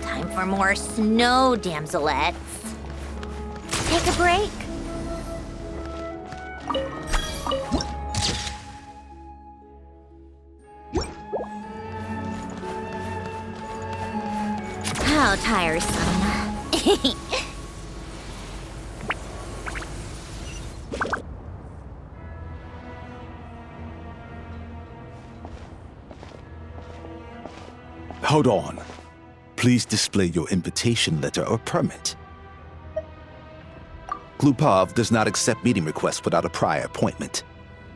Time for more snow, damselettes. Take a break. How tiresome. Hold on. Please display your invitation letter or permit. Glupov does not accept meeting requests without a prior appointment.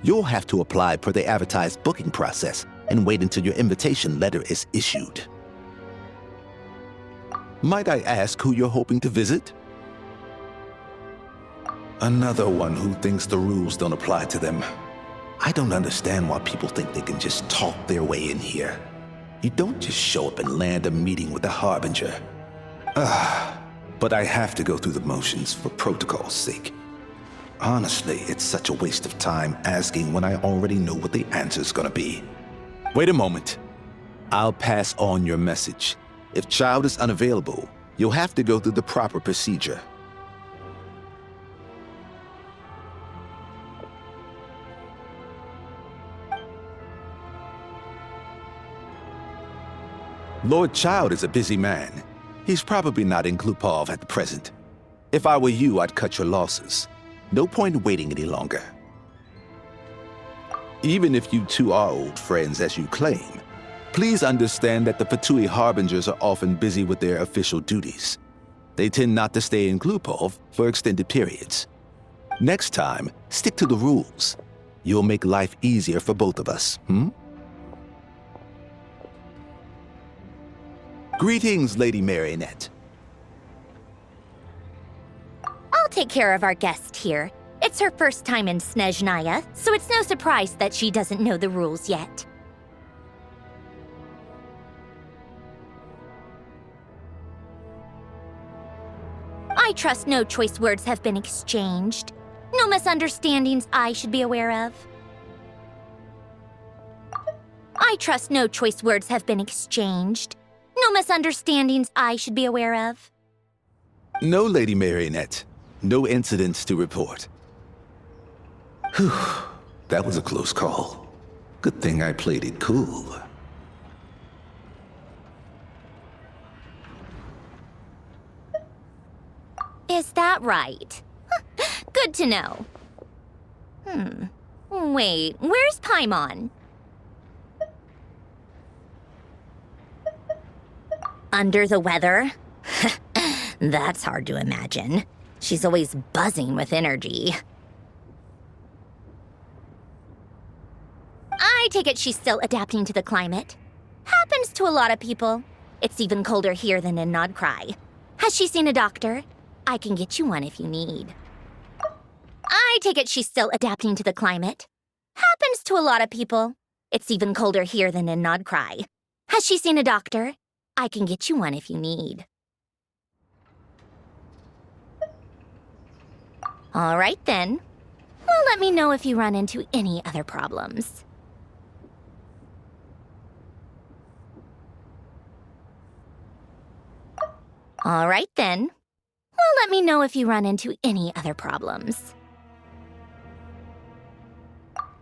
You'll have to apply per the advertised booking process and wait until your invitation letter is issued. Might I ask who you're hoping to visit? Another one who thinks the rules don't apply to them. I don't understand why people think they can just talk their way in here. You don't just show up and land a meeting with the Harbinger. But I have to go through the motions for protocol's sake. Honestly, it's such a waste of time asking when I already know what the answer's gonna be. Wait a moment. I'll pass on your message. If child is unavailable, you'll have to go through the proper procedure. Lord Child is a busy man. He's probably not in Glupov at the present. If I were you, I'd cut your losses. No point waiting any longer. Even if you two are old friends as you claim, please understand that the Fatui Harbingers are often busy with their official duties. They tend not to stay in Glupov for extended periods. Next time, stick to the rules. You'll make life easier for both of us, Greetings, Lady Marionette. I'll take care of our guest here. It's her first time in Snezhnaya, so it's no surprise that she doesn't know the rules yet. I trust no choice words have been exchanged. No misunderstandings I should be aware of. I trust no choice words have been exchanged. No misunderstandings I should be aware of. No, Lady Marionette. No incidents to report. Whew, that was a close call. Good thing I played it cool. Is that right? Good to know. Wait, where's Paimon? Under the weather? That's hard to imagine. She's always buzzing with energy. I take it she's still adapting to the climate. Happens to a lot of people. It's even colder here than in Nodcry. Has she seen a doctor? I can get you one if you need. I take it she's still adapting to the climate. Happens to a lot of people. It's even colder here than in Nodcry. Has she seen a doctor? I can get you one if you need. All right, then. Well, let me know if you run into any other problems. All right, then. Well, let me know if you run into any other problems.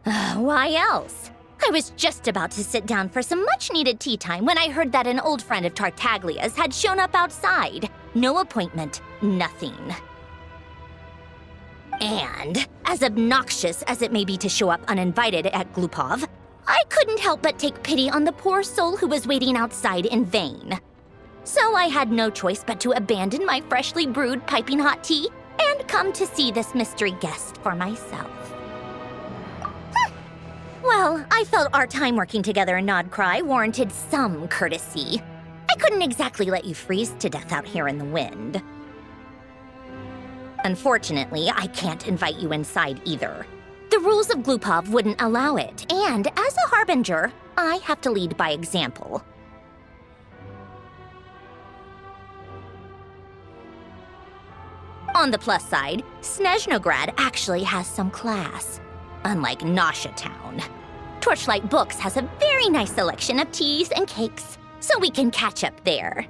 Why else? I was just about to sit down for some much-needed tea time when I heard that an old friend of Tartaglia's had shown up outside. No appointment, nothing. And, as obnoxious as it may be to show up uninvited at Glupov, I couldn't help but take pity on the poor soul who was waiting outside in vain. So I had no choice but to abandon my freshly brewed piping hot tea and come to see this mystery guest for myself. Well, I felt our time working together in Nodcry warranted some courtesy. I couldn't exactly let you freeze to death out here in the wind. Unfortunately, I can't invite you inside either. The rules of Glupov wouldn't allow it, and as a Harbinger, I have to lead by example. On the plus side, Snezhnograd actually has some class, unlike Nasha Town. Torchlight Books has a very nice selection of teas and cakes, so we can catch up there.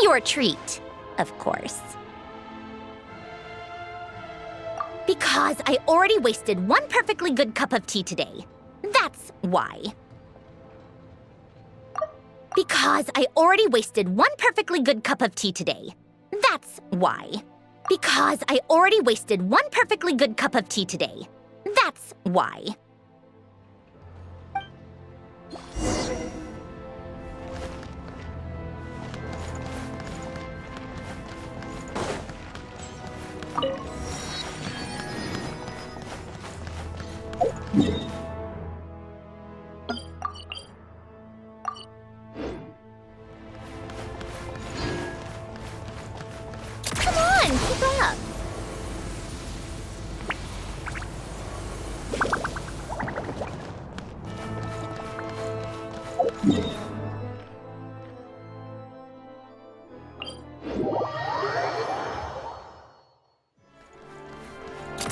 Your treat, of course. Because I already wasted one perfectly good cup of tea today. That's why. Because I already wasted one perfectly good cup of tea today. That's why. Because I already wasted one perfectly good cup of tea today. That's why. Come on, keep up.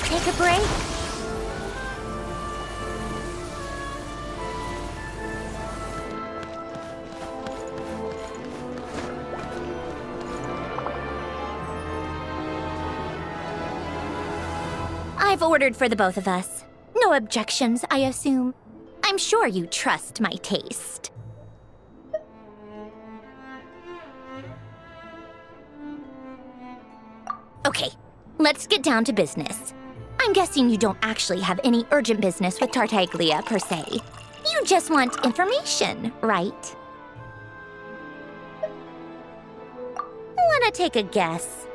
Take a break. I've ordered for the both of us. No objections, I assume. I'm sure you trust my taste. Okay, let's get down to business. I'm guessing you don't actually have any urgent business with Tartaglia, per se. You just want information, right? Wanna take a guess?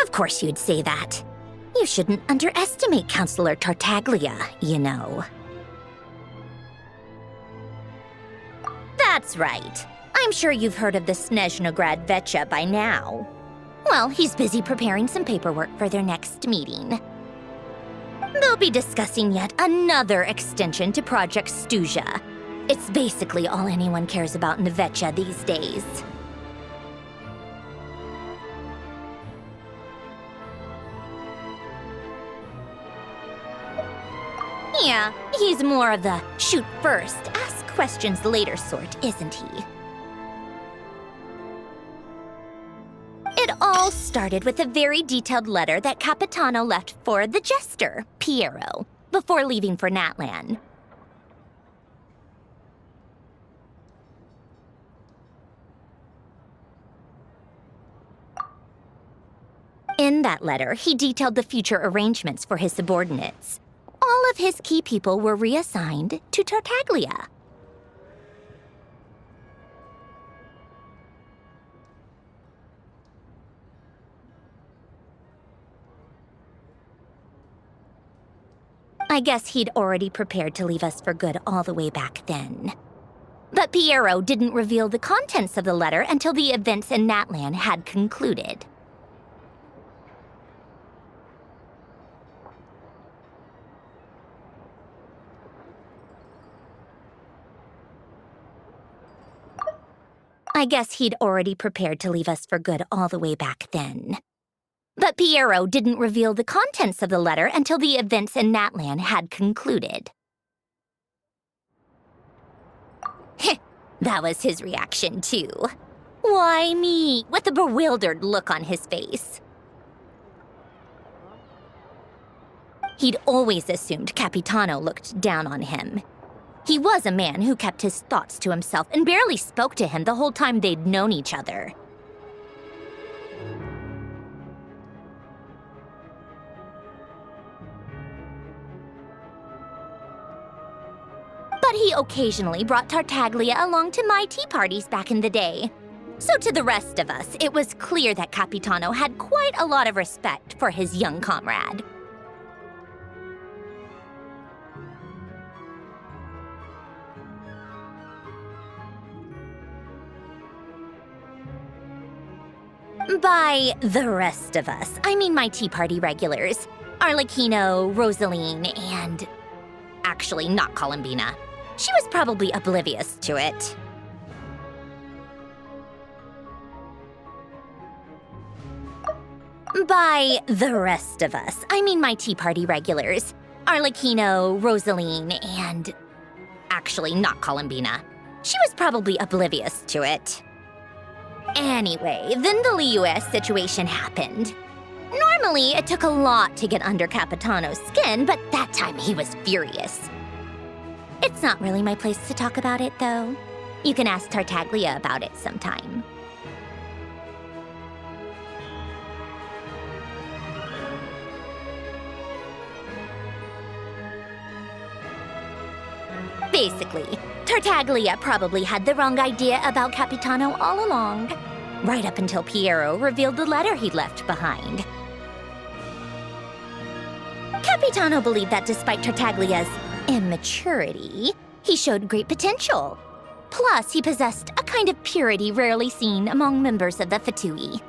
Of course you'd say that. You shouldn't underestimate Counselor Tartaglia, you know. That's right. I'm sure you've heard of the Snezhnograd Vecha by now. Well, he's busy preparing some paperwork for their next meeting. They'll be discussing yet another extension to Project Stuja. It's basically all anyone cares about in the Vecha these days. Yeah, he's more of the shoot first, ask questions later sort, isn't he? It all started with a very detailed letter that Capitano left for the jester, Piero, before leaving for Natlan. In that letter, he detailed the future arrangements for his subordinates. All of his key people were reassigned to Tartaglia. I guess he'd already prepared to leave us for good all the way back then. But Piero didn't reveal the contents of the letter until the events in Natlan had concluded. I guess he'd already prepared to leave us for good all the way back then. But Piero didn't reveal the contents of the letter until the events in Natlan had concluded. That was his reaction, too. Why me? With a bewildered look on his face. He'd always assumed Capitano looked down on him. He was a man who kept his thoughts to himself and barely spoke to him the whole time they'd known each other. But he occasionally brought Tartaglia along to my tea parties back in the day. So to the rest of us, it was clear that Capitano had quite a lot of respect for his young comrade. By the rest of us, I mean my tea party regulars. Arlecchino, Rosaline, and Actually, not Columbina. She was probably oblivious to it. By the rest of us, I mean my Tea Party regulars. Arlecchino, Rosaline, and... Actually, not Columbina. She was probably oblivious to it. Anyway, then the Liu-S situation happened. Normally, it took a lot to get under Capitano's skin, but that time he was furious. It's not really my place to talk about it, though. You can ask Tartaglia about it sometime. Basically, Tartaglia probably had the wrong idea about Capitano all along, right up until Piero revealed the letter he'd left behind. Capitano believed that despite Tartaglia's immaturity, he showed great potential. Plus, he possessed a kind of purity rarely seen among members of the Fatui.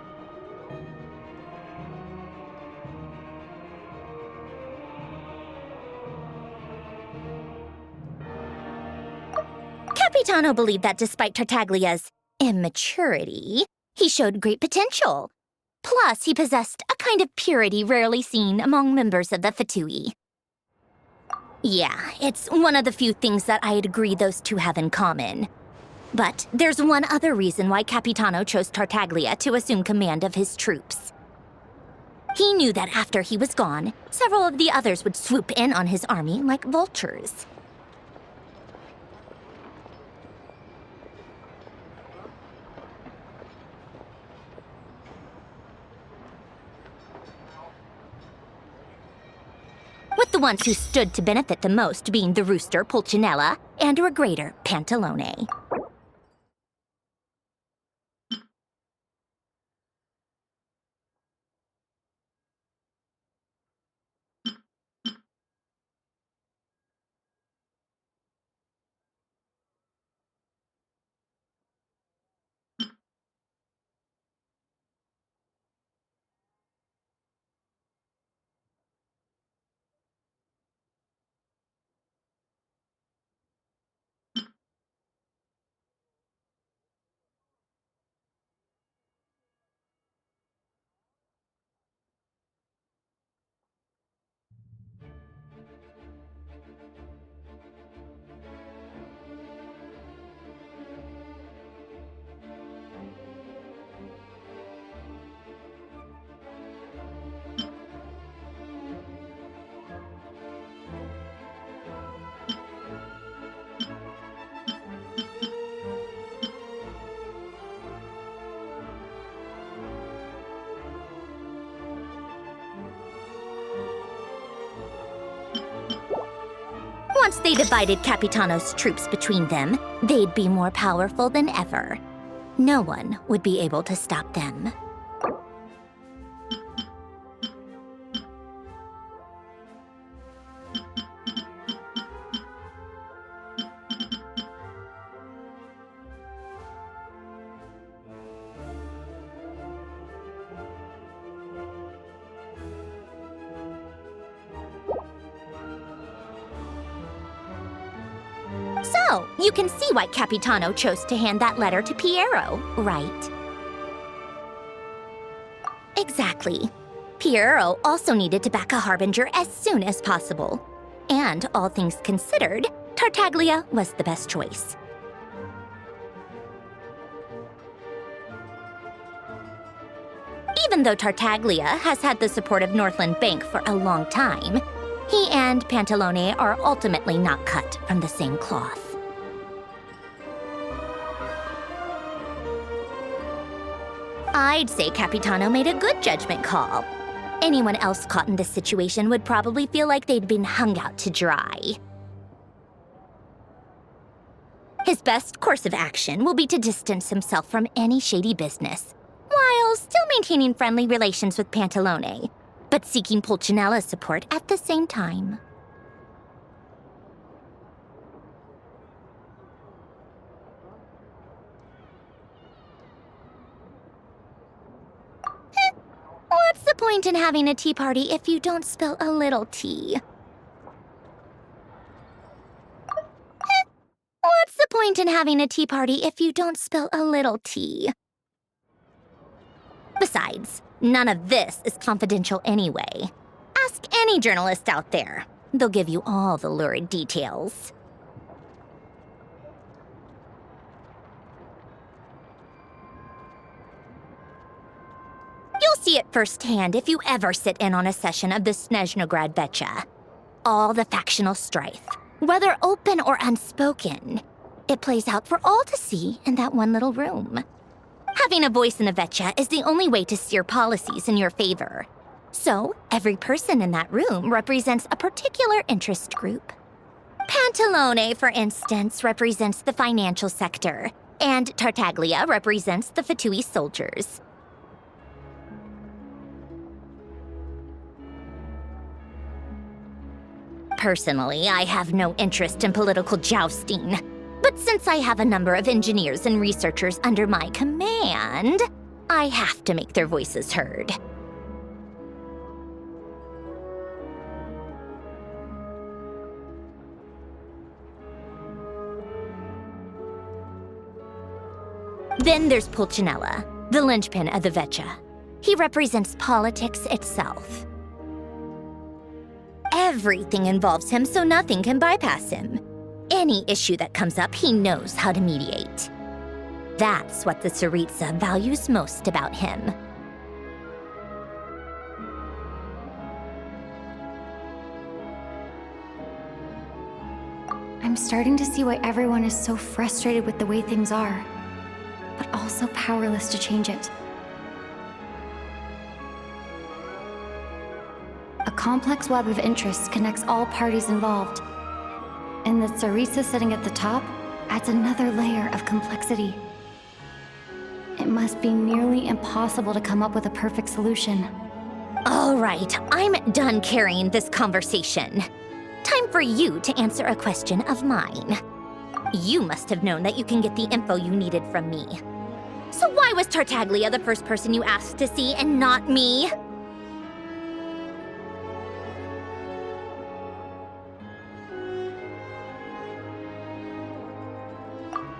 Capitano believed that despite Tartaglia's immaturity, he showed great potential. Plus, he possessed a kind of purity rarely seen among members of the Fatui. Yeah, it's one of the few things that I'd agree those two have in common. But there's one other reason why Capitano chose Tartaglia to assume command of his troops. He knew that after he was gone, several of the others would swoop in on his army like vultures. With the ones who stood to benefit the most being the rooster Pulcinella and a regrader Pantalone. Once they divided Capitano's troops between them, they'd be more powerful than ever. No one would be able to stop them. So, you can see why Capitano chose to hand that letter to Piero, right? Exactly. Piero also needed to back a harbinger as soon as possible. And all things considered, Tartaglia was the best choice. Even though Tartaglia has had the support of Northland Bank for a long time, he and Pantalone are ultimately not cut from the same cloth. I'd say Capitano made a good judgment call. Anyone else caught in this situation would probably feel like they'd been hung out to dry. His best course of action will be to distance himself from any shady business, while still maintaining friendly relations with Pantalone, but seeking Pulcinella's support at the same time. What's the point in having a tea party if you don't spill a little tea? point in having a tea party if you don't spill a little tea? Besides, none of this is confidential anyway. Ask any journalist out there. They'll give you all the lurid details. You'll see it firsthand if you ever sit in on a session of the Snezhnograd Vecha. All the factional strife, whether open or unspoken, it plays out for all to see in that one little room. Having a voice in the Vecha is the only way to steer policies in your favor. So, every person in that room represents a particular interest group. Pantalone, for instance, represents the financial sector, and Tartaglia represents the Fatui soldiers. Personally, I have no interest in political jousting. But since I have a number of engineers and researchers under my command, I have to make their voices heard. Then there's Pulcinella, the linchpin of the Vecha. He represents politics itself. Everything involves him, so nothing can bypass him. Any issue that comes up, he knows how to mediate. That's what the Tsaritsa values most about him. I'm starting to see why everyone is so frustrated with the way things are, but also powerless to change it. A complex web of interests connects all parties involved. And the Tsaritsa sitting at the top adds another layer of complexity. It must be nearly impossible to come up with a perfect solution. All right, I'm done carrying this conversation. Time for you to answer a question of mine. You must have known that you can get the info you needed from me. So why was Tartaglia the first person you asked to see and not me?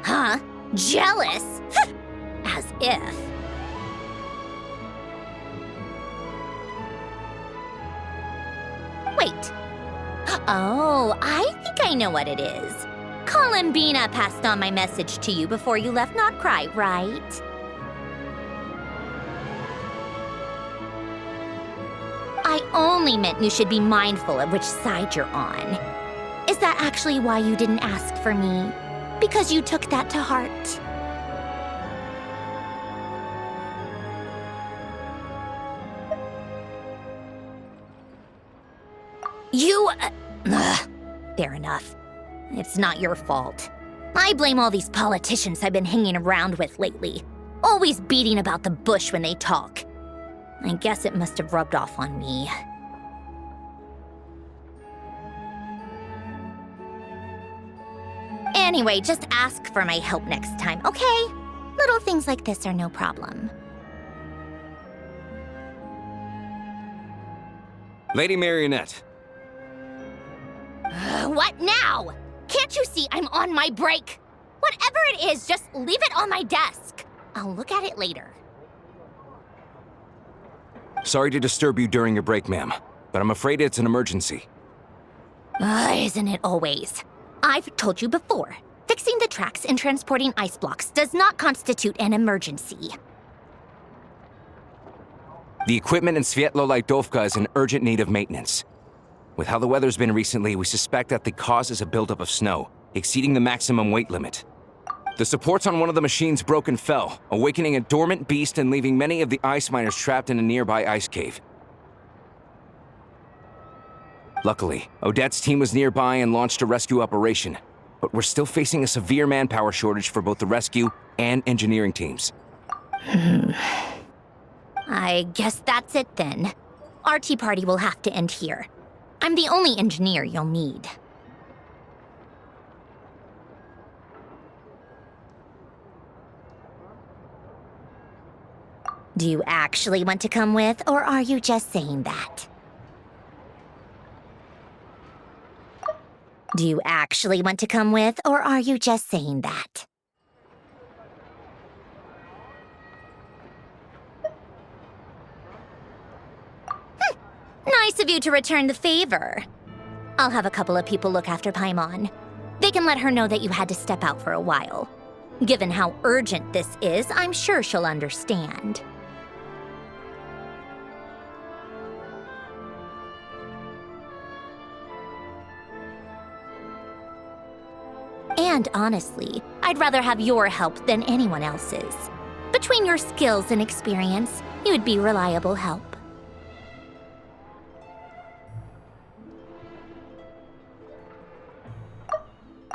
Huh? Jealous? As if. Wait. Oh, I think I know what it is. Columbina passed on my message to you before you left Notcry, right? I only meant you should be mindful of which side you're on. Is that actually why you didn't ask for me? Because you took that to heart? Fair enough. It's not your fault. I blame all these politicians I've been hanging around with lately. Always beating about the bush when they talk. I guess it must have rubbed off on me. Anyway, just ask for my help next time, okay? Little things like this are no problem. Lady Marionette. What now? Can't you see I'm on my break? Whatever it is, just leave it on my desk. I'll look at it later. Sorry to disturb you during your break, ma'am, but I'm afraid it's an emergency. Isn't it always? I've told you before, fixing the tracks and transporting ice blocks does not constitute an emergency. The equipment in Svietlo-Laidovka is in urgent need of maintenance. With how the weather's been recently, we suspect that the cause is a buildup of snow, exceeding the maximum weight limit. The supports on one of the machines broke and fell, awakening a dormant beast and leaving many of the ice miners trapped in a nearby ice cave. Luckily, Odette's team was nearby and launched a rescue operation, but we're still facing a severe manpower shortage for both the rescue and engineering teams. I guess that's it then. Our tea party will have to end here. I'm the only engineer you'll need. Do you actually want to come with, or are you just saying that? Do you actually want to come with, or are you just saying that? Nice of you to return the favor. I'll have a couple of people look after Paimon. They can let her know that you had to step out for a while. Given how urgent this is, I'm sure she'll understand. And honestly, I'd rather have your help than anyone else's. Between your skills and experience, you'd be reliable help.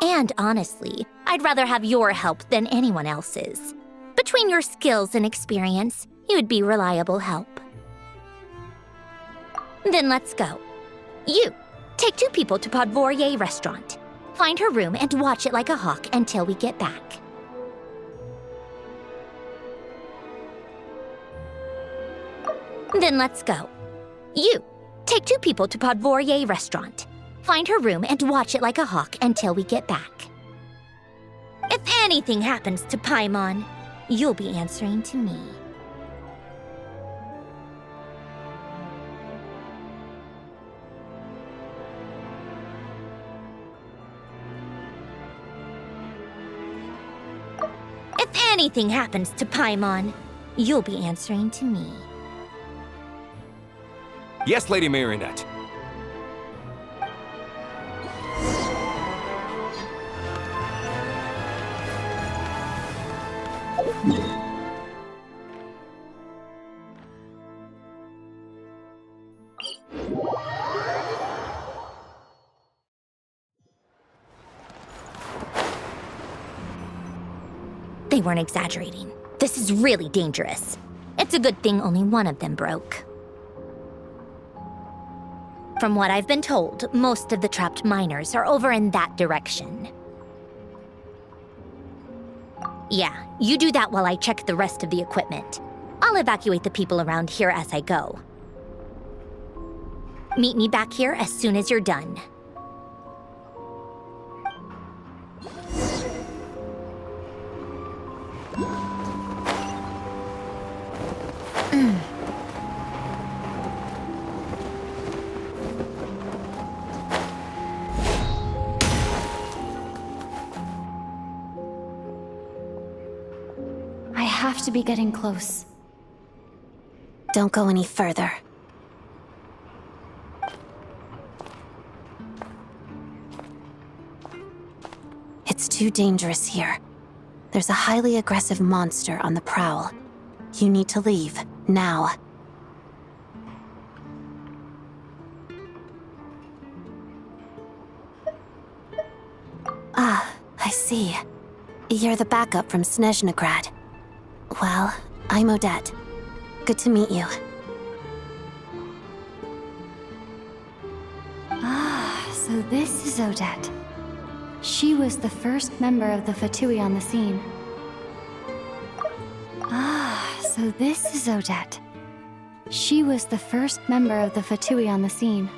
And honestly, I'd rather have your help than anyone else's. Between your skills and experience, you'd be reliable help. Then let's go. You, take 2 people to Podvorier restaurant. Find her room and watch it like a hawk until we get back. Then let's go. You, take 2 people to Podvorier restaurant. Find her room and watch it like a hawk until we get back. If anything happens to Paimon, you'll be answering to me. If anything happens to Paimon, you'll be answering to me. Yes, Lady Marionette. They weren't exaggerating. This is really dangerous. It's a good thing only one of them broke. From what I've been told, most of the trapped miners are over in that direction. Yeah, you do that while I check the rest of the equipment. I'll evacuate the people around here as I go. Meet me back here as soon as you're done. I have to be getting close. Don't go any further. It's too dangerous here. There's a highly aggressive monster on the prowl. You need to leave, now. Ah, I see. You're the backup from Snezhnograd. Well, I'm Odette. Good to meet you. Ah, so this is Odette. She was the first member of the Fatui on the scene. Ah, so this is Odette. She was the first member of the Fatui on the scene.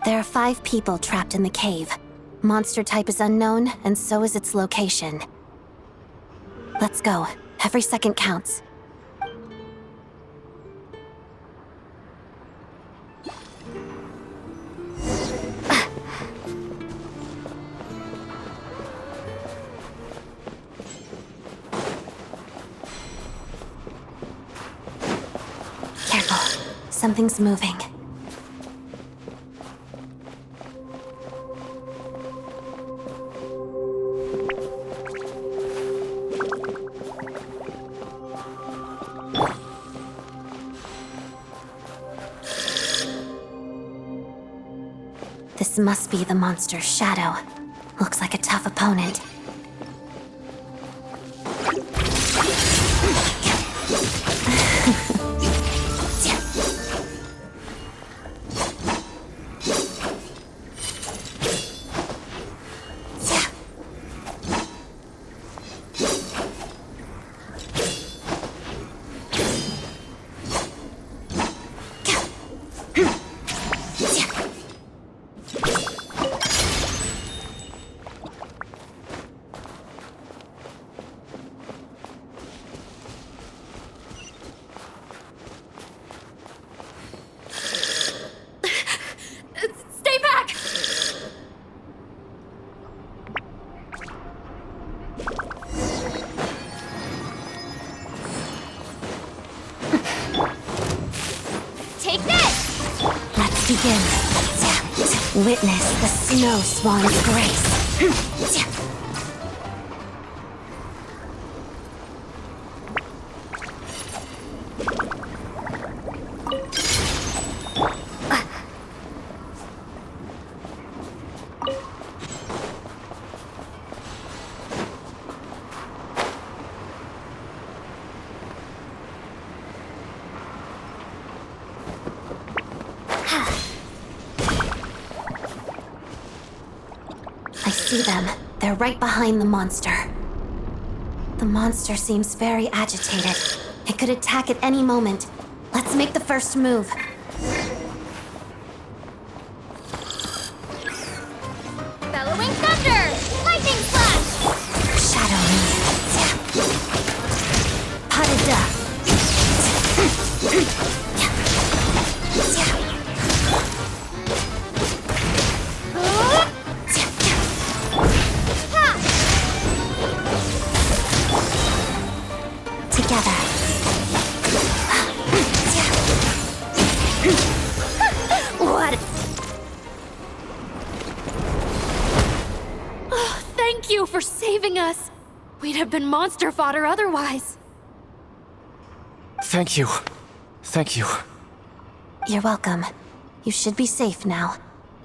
There are 5 people trapped in the cave. Monster type is unknown, and so is its location. Let's go. Every second counts. Careful. Something's moving. This must be the monster's shadow. Looks like a tough opponent. begin. Witness the snow swan's grace. I see them. They're right behind the monster. The monster seems very agitated. It could attack at any moment. Let's make the first move. Bellowing thunder! Lightning flash! Shadow me. Parada. Together. What? Oh, thank you for saving us. We'd have been monster fodder otherwise. Thank you. Thank you. You're welcome. You should be safe now.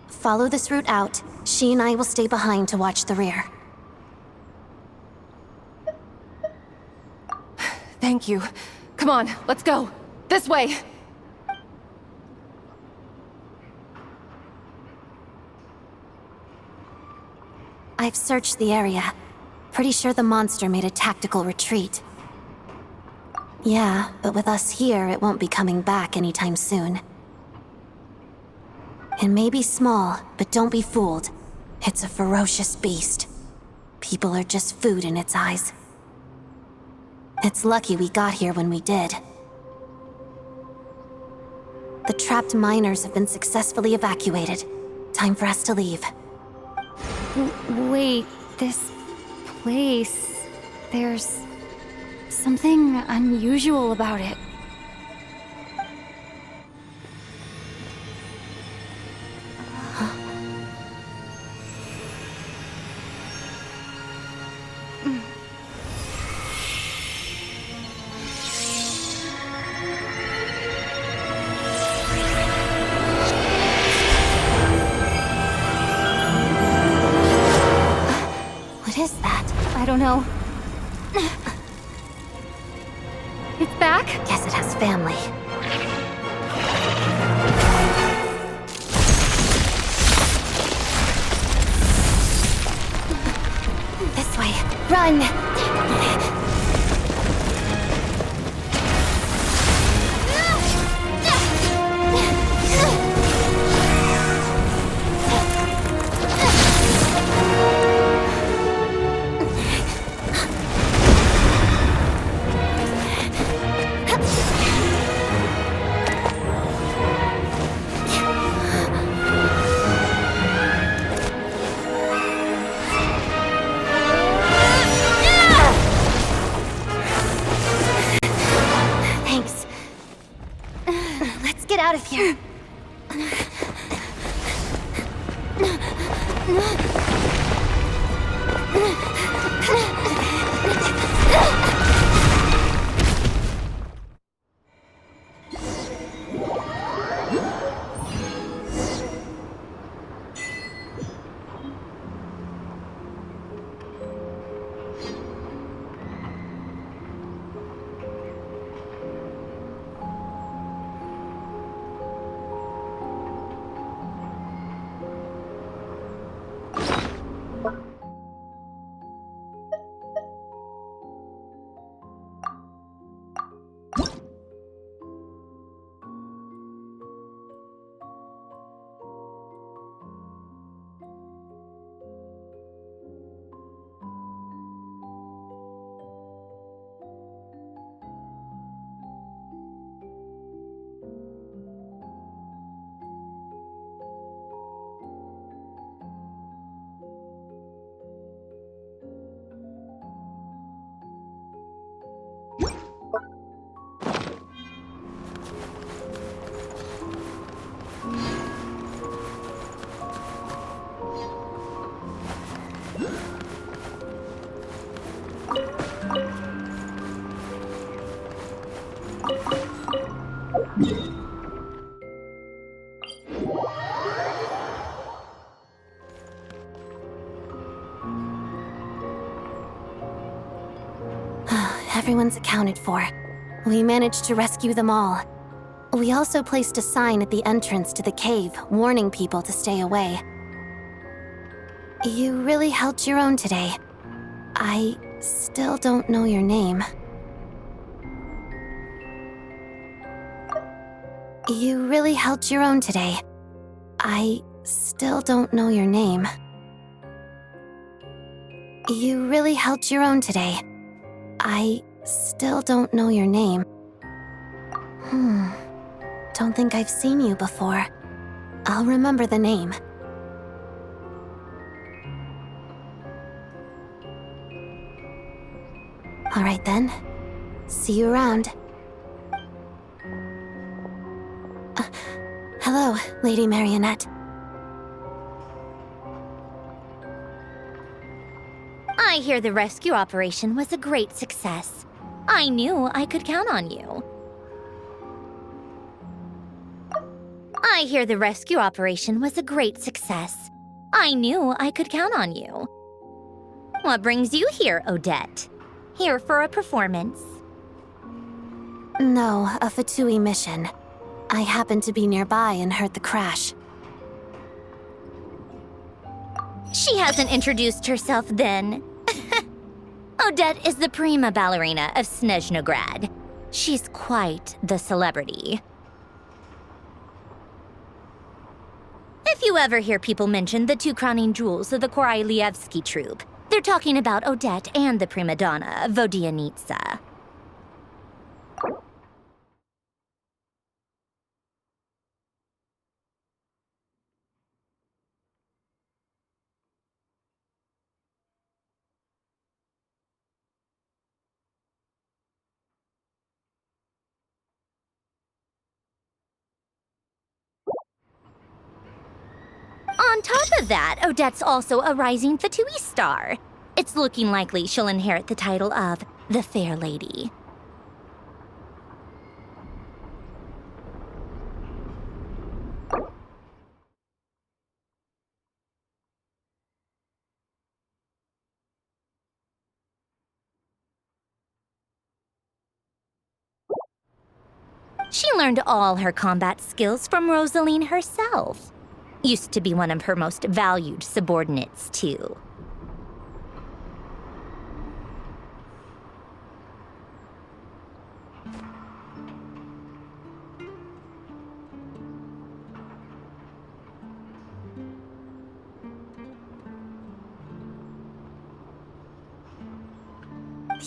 Follow this route out. She and I will stay behind to watch the rear. Thank you. Come on, let's go. This way. I've searched the area. Pretty sure the monster made a tactical retreat. Yeah, but with us here, it won't be coming back anytime soon. It may be small, but don't be fooled. It's a ferocious beast. People are just food in its eyes. It's lucky we got here when we did. The trapped miners have been successfully evacuated. Time for us to leave. Wait, this place... There's something unusual about it. What is that? I don't know. It's back? Guess it has family. This way. Run! Thanks. Let's get out of here. everyone's accounted for. We managed to rescue them all. We also placed a sign at the entrance to the cave, warning people to stay away. You really held your own today. I still don't know your name. You really held your own today. I still don't know your name. You really held your own today. I still don't know your name. Don't think I've seen you before. I'll remember the name. All right then. See you around. Hello, Lady Marionette. I hear the rescue operation was a great success. I knew I could count on you. I hear the rescue operation was a great success. I knew I could count on you. What brings you here, Odette? Here for a performance? No, a Fatui mission. I happened to be nearby and heard the crash. She hasn't introduced herself then. Odette is the prima ballerina of Snezhnograd. She's quite the celebrity. If you ever hear people mention the two crowning jewels of the Korailievsky troupe, they're talking about Odette and the prima donna, Vodianitsa. On top of that, Odette's also a rising Fatui star. It's looking likely she'll inherit the title of the Fair Lady. She learned all her combat skills from Rosaline herself. Used to be one of her most valued subordinates, too.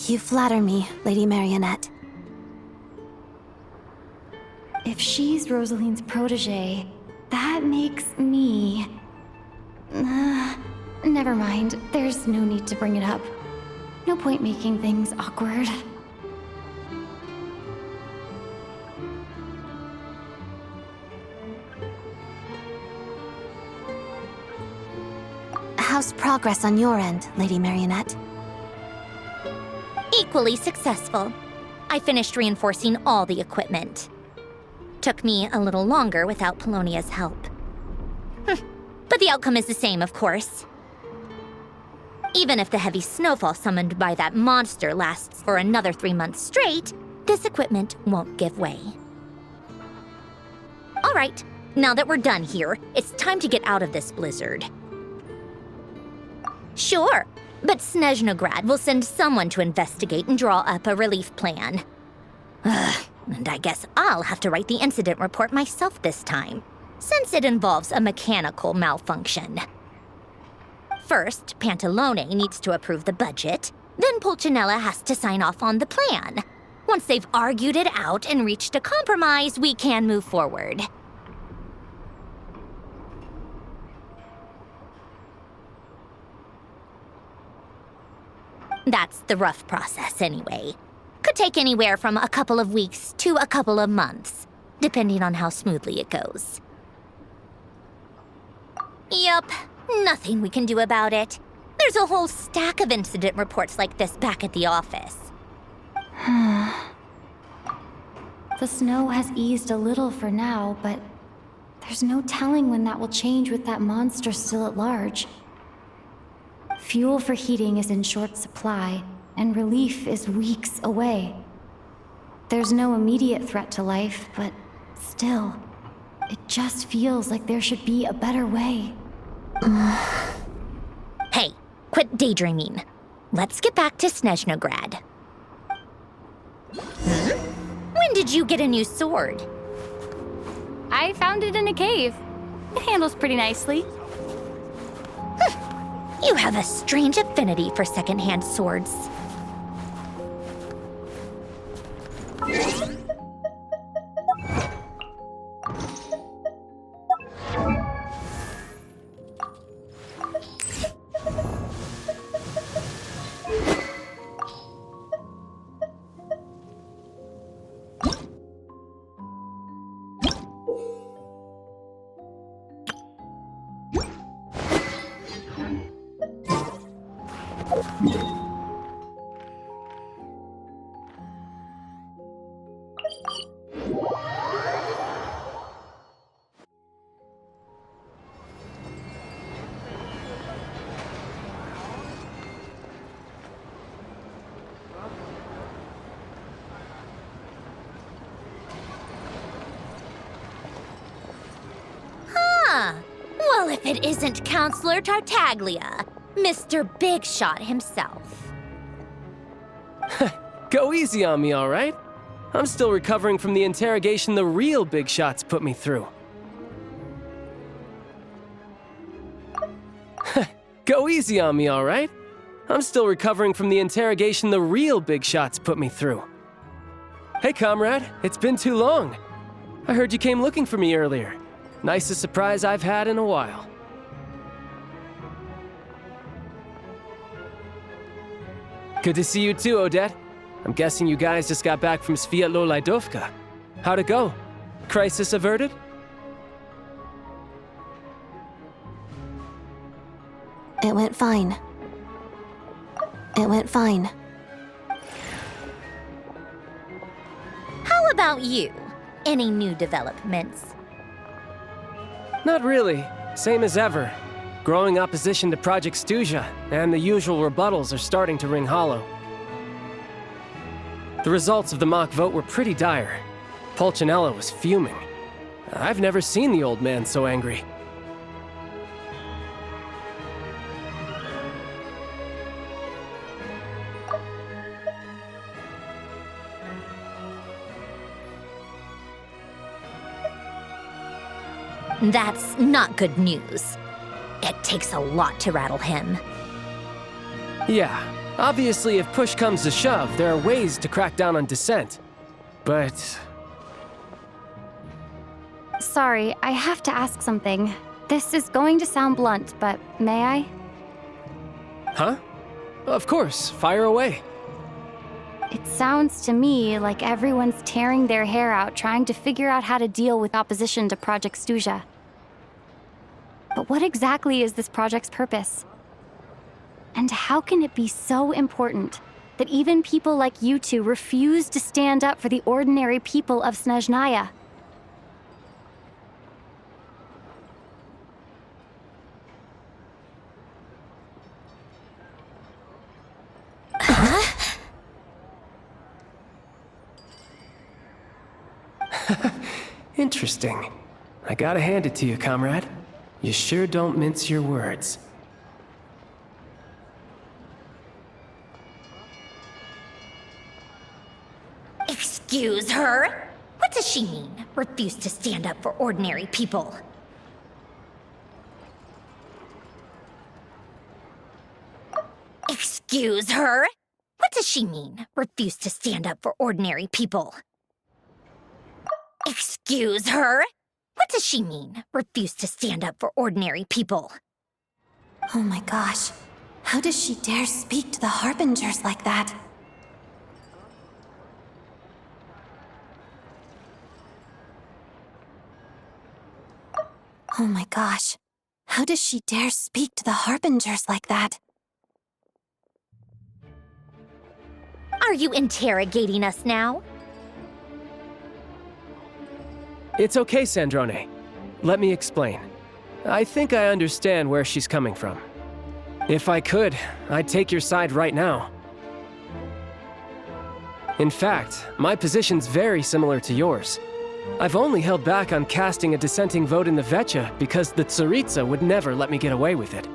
You flatter me, Lady Marionette. If she's Rosaline's protege, that makes me... never mind. There's no need to bring it up. No point making things awkward. How's progress on your end, Lady Marionette? Equally successful. I finished reinforcing all the equipment. Took me a little longer without Polonia's help. But the outcome is the same, of course. Even if the heavy snowfall summoned by that monster lasts for another 3 months straight, this equipment won't give way. All right, now that we're done here, it's time to get out of this blizzard. Sure, but Snezhnograd will send someone to investigate and draw up a relief plan. And I guess I'll have to write the incident report myself this time, since it involves a mechanical malfunction. First, Pantalone needs to approve the budget, then Pulcinella has to sign off on the plan. Once they've argued it out and reached a compromise, we can move forward. That's the rough process, anyway. Could take anywhere from a couple of weeks to a couple of months, depending on how smoothly it goes. Yup, nothing we can do about it. There's a whole stack of incident reports like this back at the office. The snow has eased a little for now, but there's no telling when that will change with that monster still at large. Fuel for heating is in short supply, and relief is weeks away. There's no immediate threat to life, but still, it just feels like there should be a better way. Hey, quit daydreaming. Let's get back to Snezhnograd. When did you get a new sword? I found it in a cave. It handles pretty nicely. You have a strange affinity for secondhand swords. Well, if it isn't Counselor Tartaglia, Mr. Big Shot himself. Go easy on me, all right? I'm still recovering from the interrogation the real big shots put me through. Go easy on me, all right? I'm still recovering from the interrogation the real big shots put me through. Hey, comrade, it's been too long. I heard you came looking for me earlier. Nicest surprise I've had in a while. Good to see you too, Odette. I'm guessing you guys just got back from Sviatlo-Laidovka. How'd it go? Crisis averted? It went fine. It went fine. How about you? Any new developments? Not really. Same as ever. Growing opposition to Project Stuja, and the usual rebuttals are starting to ring hollow. The results of the mock vote were pretty dire. Pulcinella was fuming. I've never seen the old man so angry. That's not good news. It takes a lot to rattle him. Yeah, obviously if push comes to shove, there are ways to crack down on dissent. But... Sorry, I have to ask something. This is going to sound blunt, but may I? Huh? Of course, fire away. It sounds to me like everyone's tearing their hair out trying to figure out how to deal with opposition to Project Stuja. But what exactly is this project's purpose? And how can it be so important that even people like you two refuse to stand up for the ordinary people of Snezhnaya? Interesting. I gotta hand it to you, comrade. You sure don't mince your words. Excuse her? What does she mean? Refuse to stand up for ordinary people. Excuse her? What does she mean? Refuse to stand up for ordinary people. Excuse her? What does she mean? Refuse to stand up for ordinary people. Oh my gosh. How does she dare speak to the Harbingers like that? Oh my gosh. How does she dare speak to the Harbingers like that? Are you interrogating us now? It's okay, Sandrone. Let me explain. I think I understand where she's coming from. If I could, I'd take your side right now. In fact, my position's very similar to yours. I've only held back on casting a dissenting vote in the Vecha because the Tsaritsa would never let me get away with it.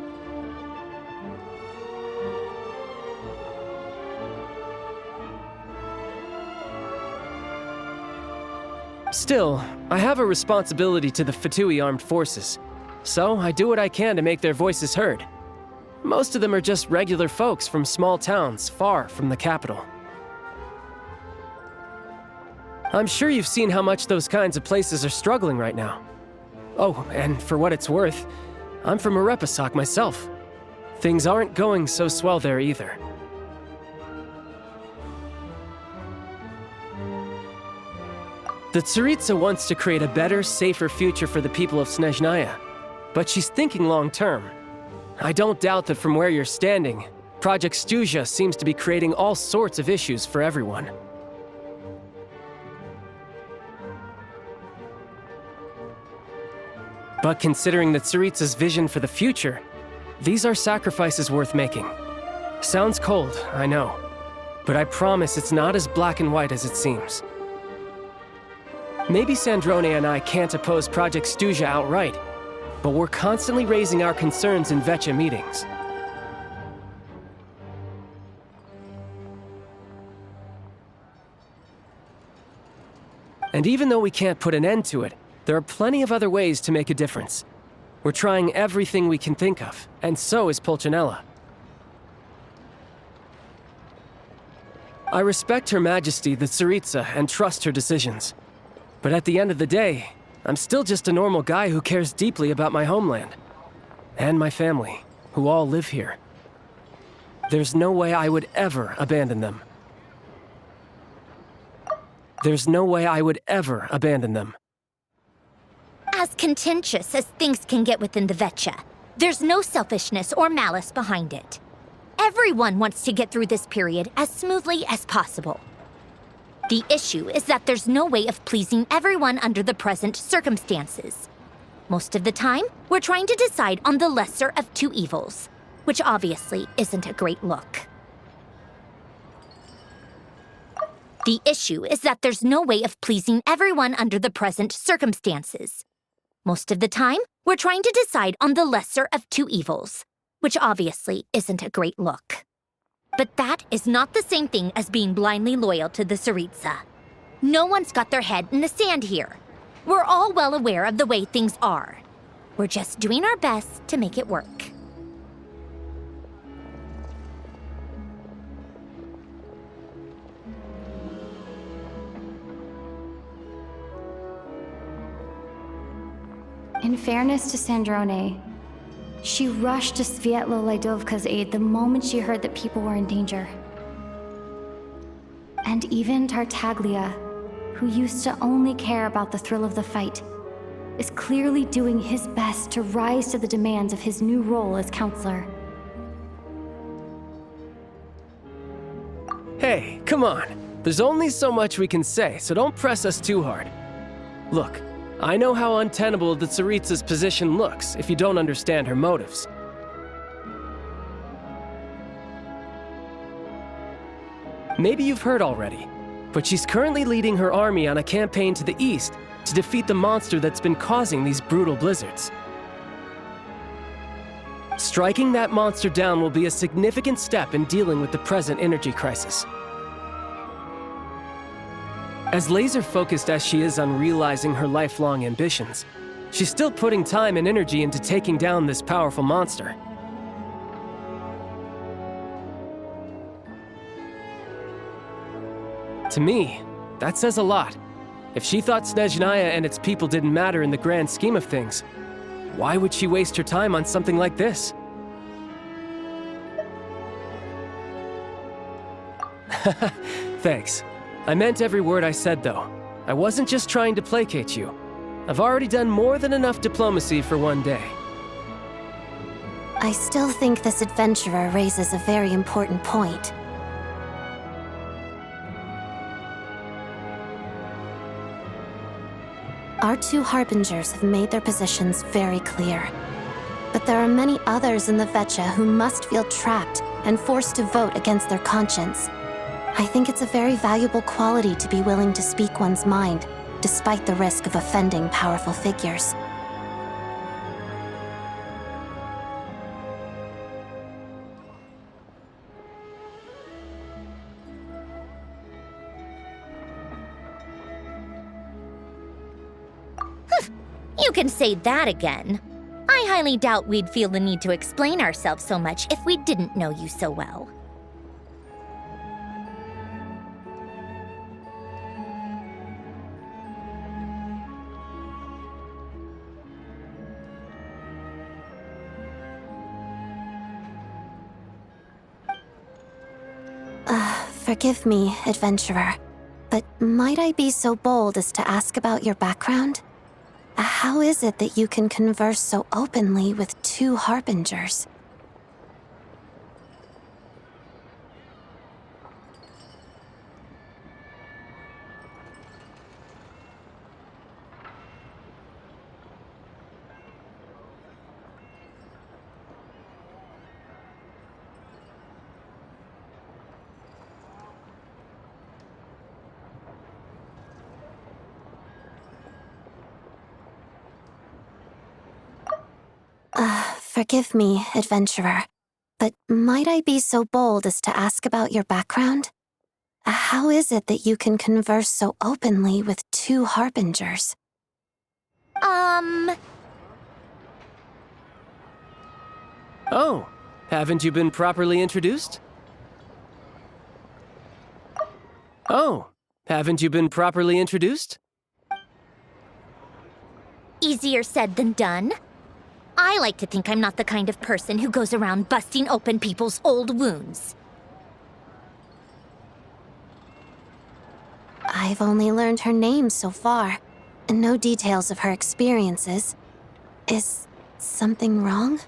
Still, I have a responsibility to the Fatui armed forces, so I do what I can to make their voices heard. Most of them are just regular folks from small towns far from the capital. I'm sure you've seen how much those kinds of places are struggling right now. Oh, and for what it's worth, I'm from Arepasak myself. Things aren't going so swell there either. The Tsaritsa wants to create a better, safer future for the people of Snezhnaya, but she's thinking long-term. I don't doubt that from where you're standing, Project Stuzha seems to be creating all sorts of issues for everyone. But considering the Tsaritsa's vision for the future, these are sacrifices worth making. Sounds cold, I know, but I promise it's not as black and white as it seems. Maybe Sandrone and I can't oppose Project Stuzha outright, but we're constantly raising our concerns in Vecha meetings. And even though we can't put an end to it, there are plenty of other ways to make a difference. We're trying everything we can think of, and so is Pulcinella. I respect Her Majesty, the Tsaritsa, and trust her decisions. But at the end of the day, I'm still just a normal guy who cares deeply about my homeland. And my family, who all live here. There's no way I would ever abandon them. There's no way I would ever abandon them. As contentious as things can get within the Vecha, there's no selfishness or malice behind it. Everyone wants to get through this period as smoothly as possible. The issue is that there's no way of pleasing everyone under the present circumstances. Most of the time, we're trying to decide on the lesser of two evils, which obviously isn't a great look. The issue is that there's no way of pleasing everyone under the present circumstances. Most of the time, we're trying to decide on the lesser of two evils, which obviously isn't a great look. But that is not the same thing as being blindly loyal to the Tsaritsa. No one's got their head in the sand here. We're all well aware of the way things are. We're just doing our best to make it work. In fairness to Sandrone, she rushed to Svietlo Laidovka's aid the moment she heard that people were in danger. And even Tartaglia, who used to only care about the thrill of the fight, is clearly doing his best to rise to the demands of his new role as counselor. Hey, come on. There's only so much we can say, so don't press us too hard. Look, I know how untenable the Tsaritsa's position looks if you don't understand her motives. Maybe you've heard already, but she's currently leading her army on a campaign to the east to defeat the monster that's been causing these brutal blizzards. Striking that monster down will be a significant step in dealing with the present energy crisis. As laser-focused as she is on realizing her lifelong ambitions, she's still putting time and energy into taking down this powerful monster. To me, that says a lot. If she thought Snezhnaya and its people didn't matter in the grand scheme of things, why would she waste her time on something like this? Thanks. I meant every word I said, though. I wasn't just trying to placate you. I've already done more than enough diplomacy for one day. I still think this adventurer raises a very important point. Our two harbingers have made their positions very clear. But there are many others in the Vecha who must feel trapped and forced to vote against their conscience. I think it's a very valuable quality to be willing to speak one's mind, despite the risk of offending powerful figures. You can say that again. I highly doubt we'd feel the need to explain ourselves so much if we didn't know you so well. Forgive me, adventurer, but might I be so bold as to ask about your background? How is it that you can converse so openly with two harbingers? Forgive me, adventurer, but might I be so bold as to ask about your background? How is it that you can converse so openly with two harbingers? Oh, haven't you been properly introduced? Oh, haven't you been properly introduced? Easier said than done. I like to think I'm not the kind of person who goes around busting open people's old wounds. I've only learned her name so far, and no details of her experiences. Is something wrong?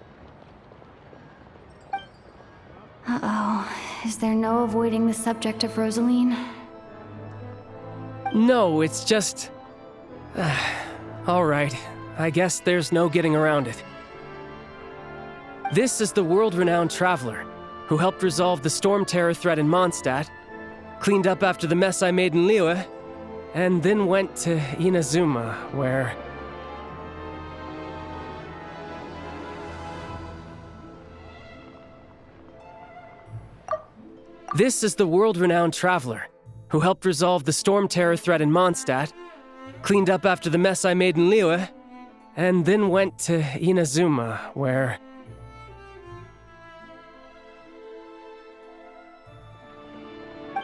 Uh-oh. Is there no avoiding the subject of Rosaline? No, it's just... all right. I guess there's no getting around it. This is the world-renowned traveler who helped resolve the storm terror threat in Mondstadt, cleaned up after the mess I made in Liyue, and then went to Inazuma, where... This is the world-renowned traveler who helped resolve the storm terror threat in Mondstadt, cleaned up after the mess I made in Liyue, and then went to Inazuma, where...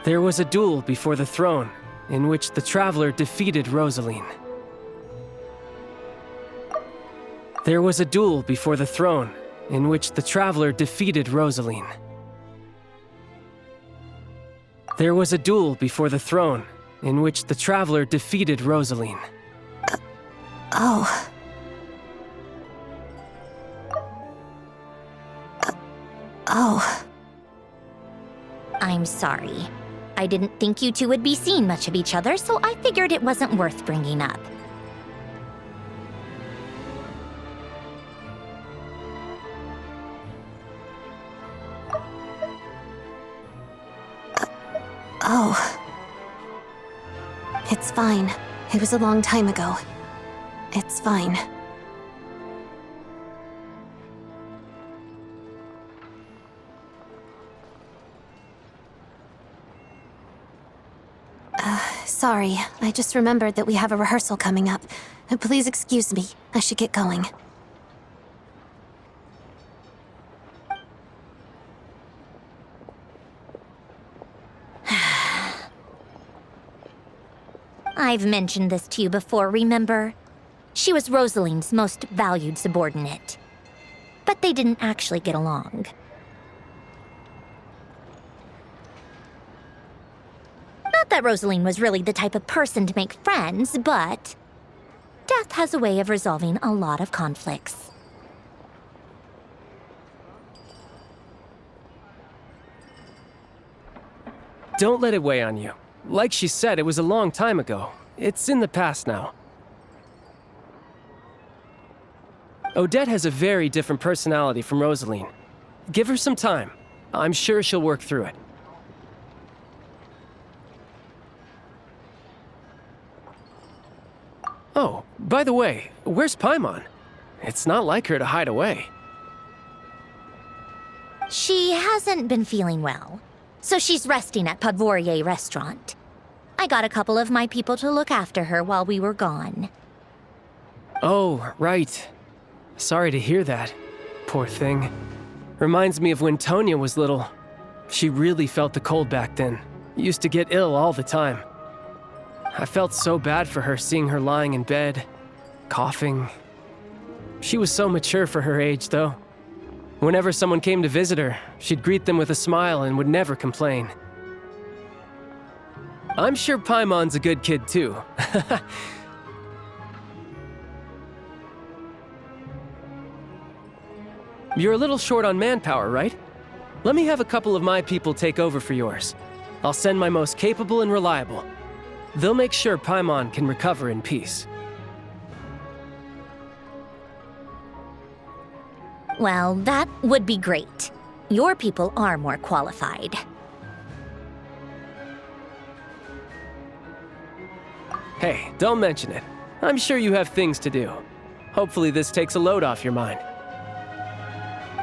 There was a duel before the throne, in which the traveler defeated Rosaline. There was a duel before the throne, in which the traveler defeated Rosaline. There was a duel before the throne, in which the traveler defeated Rosaline. Oh. Oh. I'm sorry. I didn't think you two would be seeing much of each other, so I figured it wasn't worth bringing up. Oh. It's fine. It was a long time ago. It's fine. Sorry, I just remembered that we have a rehearsal coming up. Please excuse me. I should get going. I've mentioned this to you before, remember? She was Rosaline's most valued subordinate. But they didn't actually get along. Not that Rosaline was really the type of person to make friends, but death has a way of resolving a lot of conflicts. Don't let it weigh on you. Like she said, it was a long time ago. It's in the past now. Odette has a very different personality from Rosaline. Give her some time. I'm sure she'll work through it. By the way, where's Paimon? It's not like her to hide away. She hasn't been feeling well, so she's resting at Podvorier restaurant. I got a couple of my people to look after her while we were gone. Oh, right. Sorry to hear that. Poor thing. Reminds me of when Tonya was little. She really felt the cold back then. Used to get ill all the time. I felt so bad for her seeing her lying in bed, coughing. She was so mature for her age, though. Whenever someone came to visit her, she'd greet them with a smile and would never complain. I'm sure Paimon's a good kid, too. You're a little short on manpower, right? Let me have a couple of my people take over for yours. I'll send my most capable and reliable. They'll make sure Paimon can recover in peace. Well, that would be great. Your people are more qualified. Hey, don't mention it. I'm sure you have things to do. Hopefully this takes a load off your mind.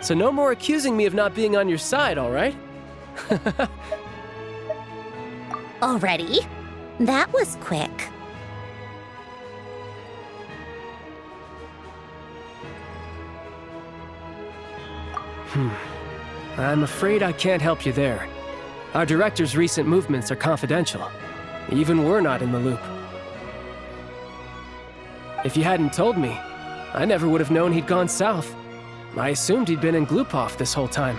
So no more accusing me of not being on your side, all right? Already? That was quick. I'm afraid I can't help you there. Our director's recent movements are confidential. Even we're not in the loop. If you hadn't told me, I never would have known he'd gone south. I assumed he'd been in Glupov this whole time.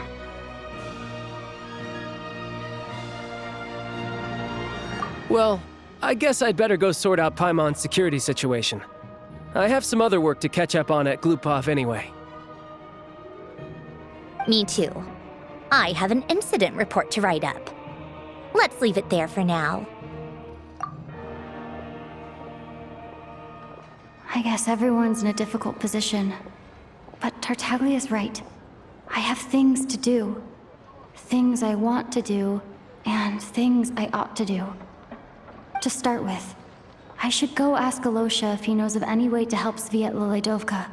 Well, I guess I'd better go sort out Paimon's security situation. I have some other work to catch up on at Glupov anyway. Me too. I have an incident report to write up. Let's leave it there for now. I guess everyone's in a difficult position. But Tartaglia's right. I have things to do. Things I want to do, and things I ought to do. To start with, I should go ask Alosha if he knows of any way to help Sviet Lilydovka.